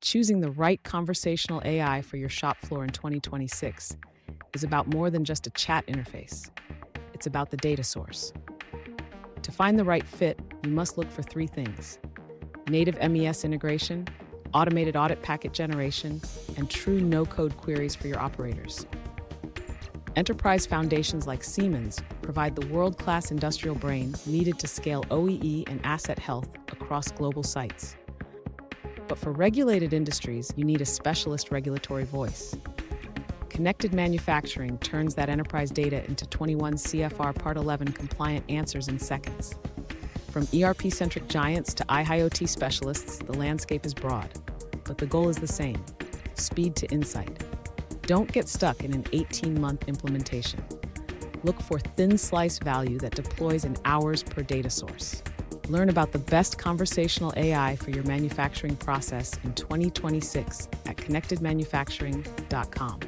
Choosing the right conversational AI for your shop floor in 2026 is about more than just a chat interface. It's about the data source. To find the right fit, you must look for three things: native MES integration, automated audit packet generation, and true no-code queries for your operators. Enterprise foundations like Siemens provide the world-class industrial brain needed to scale OEE and asset health across global sites. But for regulated industries, you need a specialist regulatory voice. Connected manufacturing turns that enterprise data into 21 CFR Part 11 compliant answers in seconds. From ERP-centric giants to IIoT specialists, the landscape is broad, but the goal is the same: speed to insight. Don't get stuck in an 18-month implementation. Look for thin slice value that deploys in hours per data source. Learn about the best conversational AI for your manufacturing process in 2026 at connectedmanufacturing.com.